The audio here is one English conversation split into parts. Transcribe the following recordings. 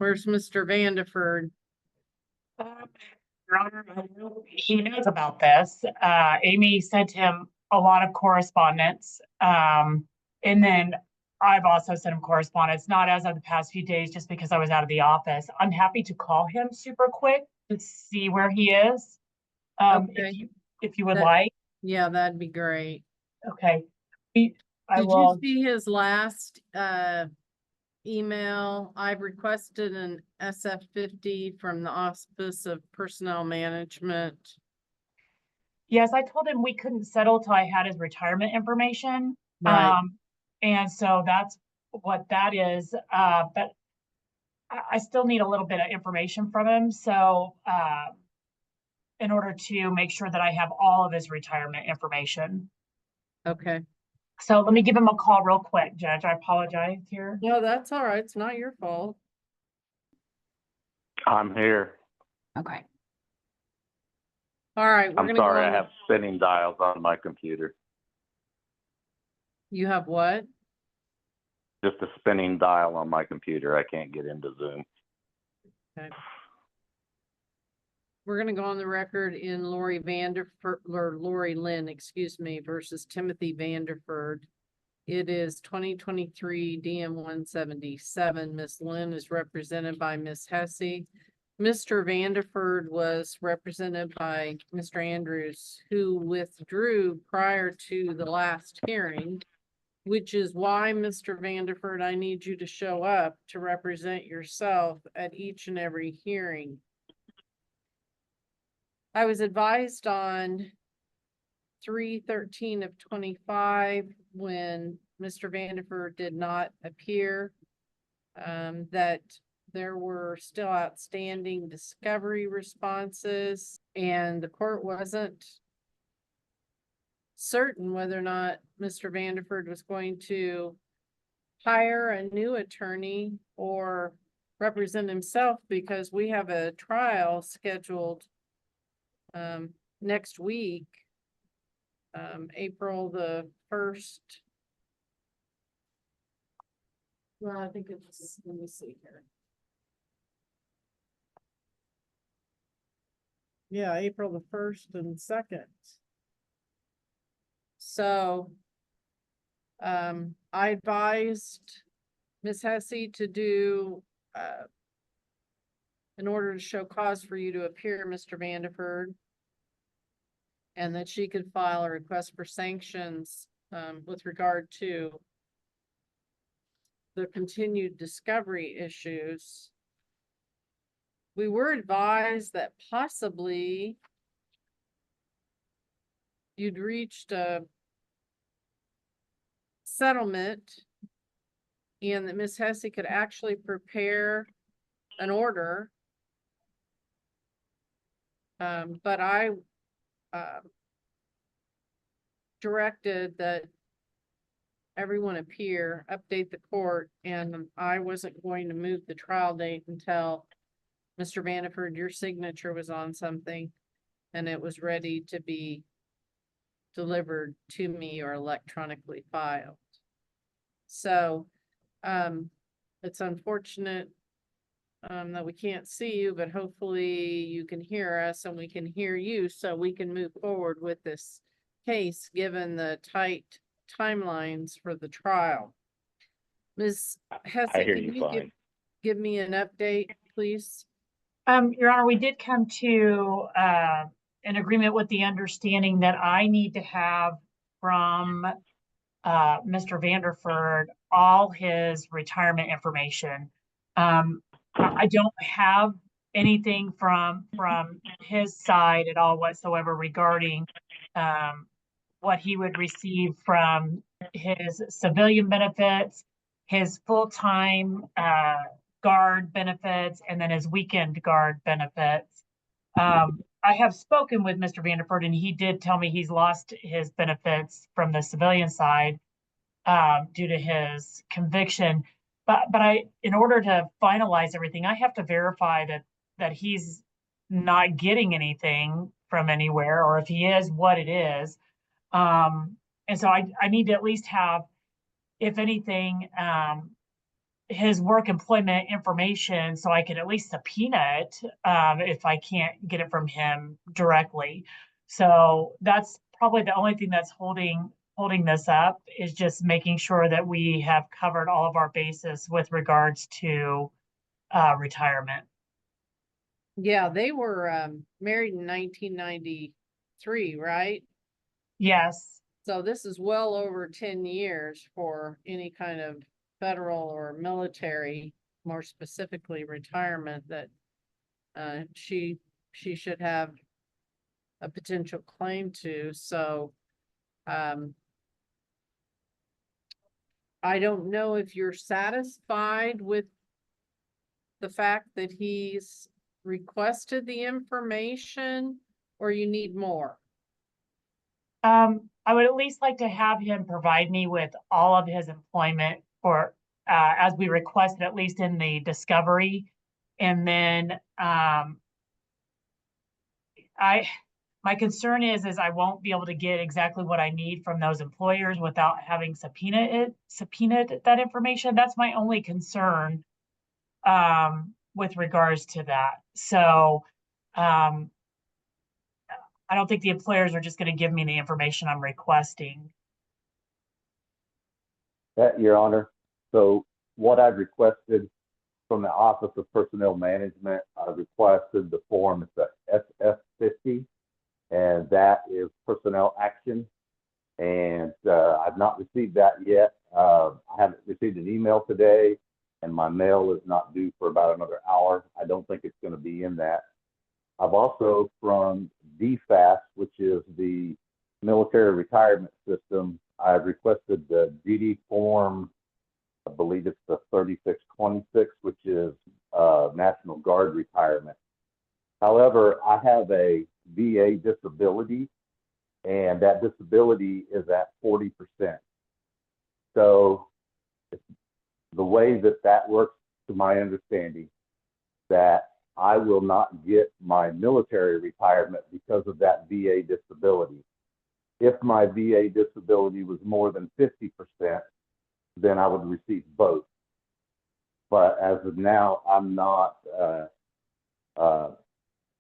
Where's Mr. Vanderford? Your Honor, I know he knows about this. Amy sent him a lot of correspondence. And then I've also sent him correspondence, not as of the past few days, just because I was out of the office. I'm happy to call him super quick to see where he is. Okay. If you would That- like. Yeah, that'd be great. Okay. I Did will. you see his last email? I've requested an SF-50 from the Office of Personnel Management. Yes, I told him we couldn't settle till I had his retirement information. Right. And so that's what that is. But I still need a little bit of information from him. So in order to make sure that I have all of his retirement information. Okay. So let me give him a call real quick, Judge. I apologize here. No, that's all right. It's not your fault. I'm here. Okay. All right. I'm sorry, I have spinning dials on my computer. You have what? Just a spinning dial on my computer. I can't get into Zoom. Okay. We're going to go on the record in Lori Lynn, excuse me, versus Timothy Vanderford. It is 2023 DM 177. Miss Lynn is represented by Miss Hesse. Mr. Vanderford was represented by Mr. Andrews, who withdrew prior to the last hearing, which is why, Mr. Vanderford, I need you to show up to represent yourself at each and every hearing. I was advised on 3/13 of 25 when Mr. Vanderford did not appear, that there were still outstanding discovery responses and the court wasn't certain whether or not Mr. Vanderford was going to hire a new attorney or represent himself, because we have a trial scheduled next week, April the 1st. Well, I think it's, let me see here. Yeah, April the 1st and 2nd. So, I advised Ms. Hesse to do, in order to show cause for you to appear, Mr. Vanderford, and that she could file a request for sanctions with regard to the continued discovery issues. We were advised that possibly you'd reached a settlement and that Ms. Hesse could actually prepare an order. But I directed that everyone appear, update the court, and I wasn't going to move the trial date until Mr. Vanderford, your signature was on something and it was ready to be delivered to me or electronically filed. So it's unfortunate that we can't see you, but hopefully you can hear us and we can hear you so we can move forward with this case given the tight timelines for the trial. Ms. Hesse, I hear can you you fine. give me an update, please? Your Honor, we did come to an agreement with the understanding that I need to have from Mr. Vanderford all his retirement information. I don't have anything from his side at all whatsoever regarding what he would receive from his civilian benefits, his full-time guard benefits, and then his weekend guard benefits. I have spoken with Mr. Vanderford, and he did tell me he's lost his benefits from the civilian side due to his conviction. But in order to finalize everything, I have to verify that he's not getting anything from anywhere, or if he is, what it is. And so I need to at least have, if anything, his work employment information so I could at least subpoena it, if I can't get it from him directly. So that's probably the only thing that's holding this up, is just making sure that we have covered all of our bases with regards to retirement. Yeah, they were married in 1993, right? Yes. So this is well over 10 years for any kind of federal or military, more specifically retirement, that she should have a potential claim to. So I don't know if you're satisfied with the fact that he's requested the information, or you need more. I would at least like to have him provide me with all of his employment for, as we requested, at least in the discovery. And then, my concern is I won't be able to get exactly what I need from those employers without having subpoenaed that information. That's my only concern, with regards to that. So, I don't think the employers are just gonna give me the information I'm requesting. Your Honor, so what I've requested from the Office of Personnel Management, I requested the form, it's a SF50, and that is personnel action. And I've not received that yet. I haven't received an email today, and my mail is not due for about another hour. I don't think it's going to be in that. I've also, from DFAS, which is the military retirement system, I've requested the DD form. I believe it's the 3626, which is National Guard retirement. However, I have a VA disability, and that disability is at 40%. So the way that works, to my understanding, that I will not get my military retirement because of that VA disability. If my VA disability was more than 50%, then I would receive both. But as of now, I'm not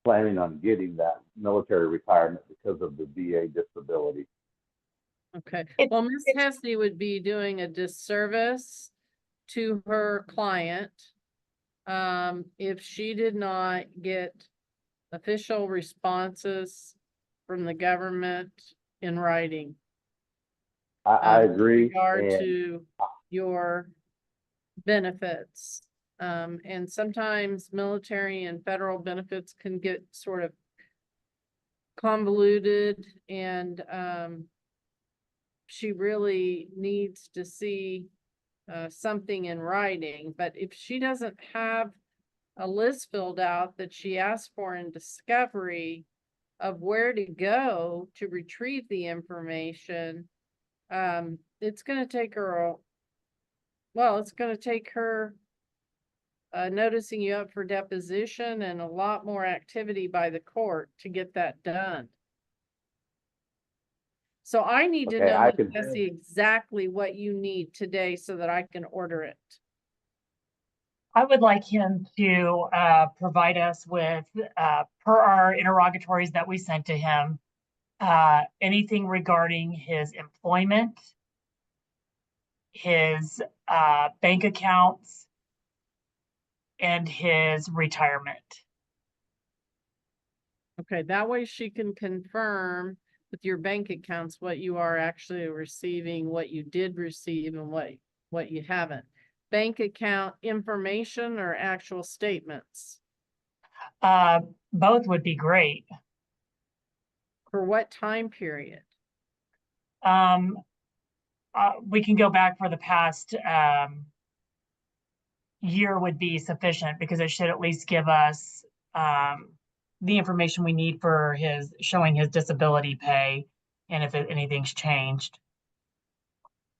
planning on getting that military retirement because of the VA disability. Okay, It- well, Ms. Hesse would be doing a disservice to her client if she did not get official responses from the government in writing. I With agree. regard And to your benefits. And sometimes military and federal benefits can get sort of convoluted, and she really needs to see something in writing. But if she doesn't have a list filled out that she asked for in discovery of where to go to retrieve the information, it's going to take her, it's going to take her noticing you up for deposition and a lot more activity by the court to get that done. So I need to Okay, know, I Ms. can- Hesse, exactly what you need today so that I can order it. I would like him to provide us with, per our interrogatories that we sent to him, anything regarding his employment, his bank accounts, and his retirement. Okay, that way she can confirm with your bank accounts what you are actually receiving, what you did receive, and what you haven't. Bank account information or actual statements? Both would be great. For what time period? We can go back for the past year would be sufficient, because it should at least give us the information we need for showing his disability pay, and if anything's changed.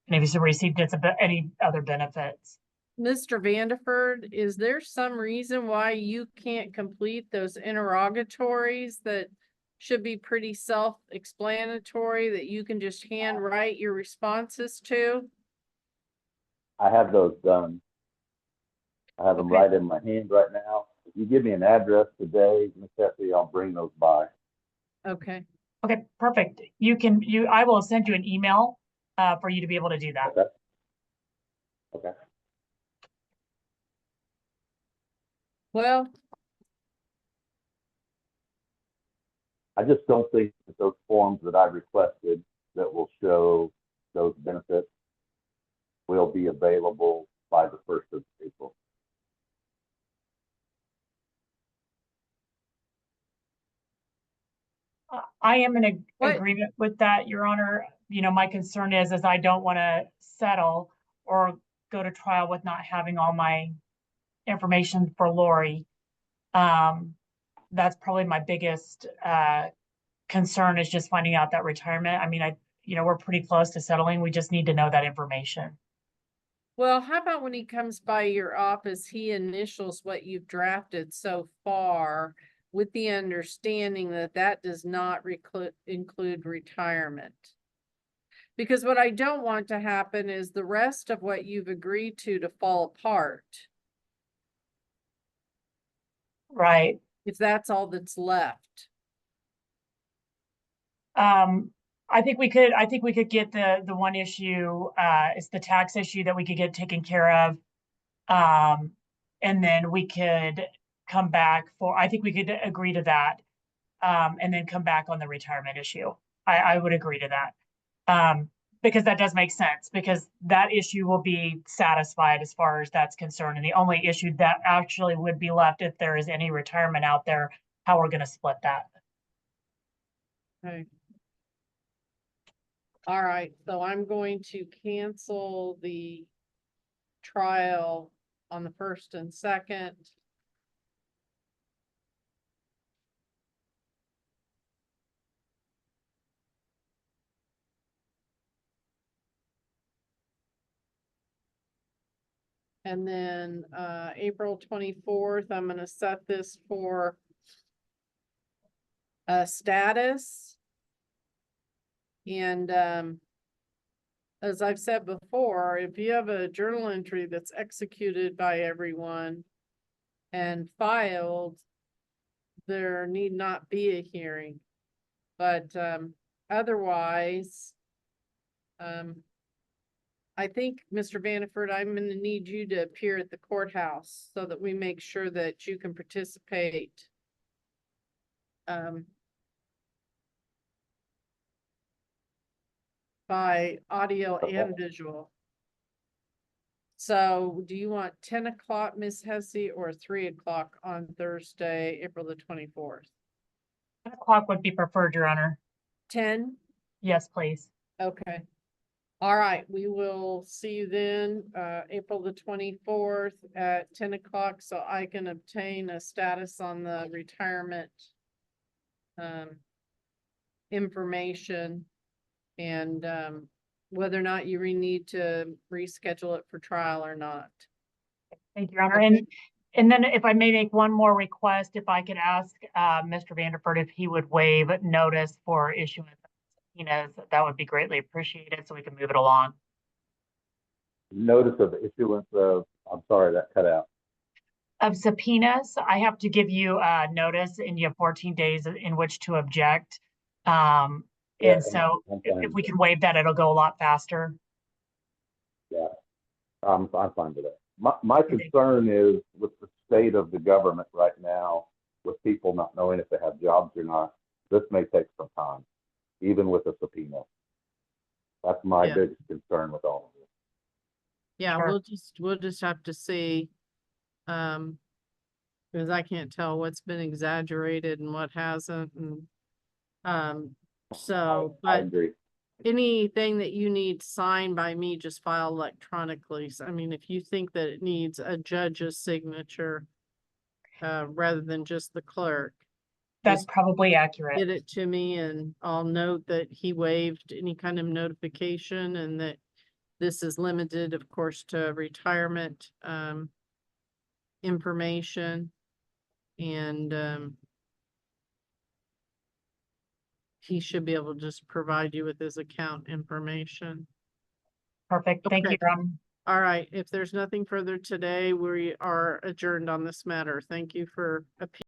And if he's received any other benefits. Mr. Vanderford, is there some reason why you can't complete those interrogatories that should be pretty self-explanatory, that you can just hand write your responses to? I have those done. I have them Okay. right in my hand right now. If you give me an address today, Ms. Effie, I'll bring those by. Okay, Okay, perfect. I will send you an email, for you to be able to do that. Okay. Okay. well, I just don't think that those forms that I requested that will show those benefits will be available by the 1st of April. I am in What- agreement with that, Your Honor. You know, my concern is I don't want to settle or go to trial with not having all my information for Lori. That's probably my biggest, concern is just finding out that retirement. I mean, we're pretty close to settling. We just need to know that information. well, how about when he comes by your office, he initials what you've drafted so far with the understanding that that does not include retirement. Because what I don't want to happen is the rest of what you've agreed to fall apart, Right. if that's all that's left. I think we could get the one issue, it's the tax issue that we could get taken care of. And then we could come back I think we could agree to that. And then come back on the retirement issue. I would agree to that. Because that does make sense, because that issue will be satisfied as far as that's concerned. And the only issue that actually would be left, if there is any retirement out there, how we're gonna split that. Okay. All right, so I'm going to cancel the trial on the 1st and 2nd. And then, April 24th, I'm gonna set this for a status. And, as I've said before, if you have a journal entry that's executed by everyone and filed, there need not be a hearing. But, otherwise, I think, Mr. Vanderford, I'm gonna need you to appear at the courthouse so that we make sure that you can participate. By audio and visual. So do you want 10 o'clock, Ms. Hesse, or 3 o'clock on Thursday, April the 24th? 10 o'clock would be preferred, Your Honor. 10? Yes, please. Okay. All right, we will see you then, April the 24th at 10 o'clock, so I can obtain a status on the retirement information and whether or not you need to reschedule it for trial or not. Thank you, Your Honor. Okay. And then if I may make one more request, if I could ask Mr. Vanderford if he would waive notice for issuance of subpoenas, that would be greatly appreciated so we can move it along. Notice of issuance of, I'm sorry, that cut out. Of subpoenas, I have to give you notice and you have 14 days in which to object. Yeah, And so I'm if fine. we can waive that, it'll go a lot faster. Yeah, I'm fine with that. My concern is with the state of the government right now, with people not knowing if they have jobs or not. This may take some time, even with a subpoena. That's my Yeah. biggest concern with all of this. Yeah, Sure. we'll just have to see. Because I can't tell what's been exaggerated and what hasn't, and so, I but agree. anything that you need signed by me, just file electronically. So, I mean, if you think that it needs a judge's signature, rather than just the clerk, That's just probably accurate. get it to me and I'll note that he waived any kind of notification and that this is limited, of course, to retirement, information. And, he should be able to just provide you with his account information. Perfect. Thank you, Okay. Your Honor. All right, if there's nothing further today, we are adjourned on this matter. Thank you for appearing.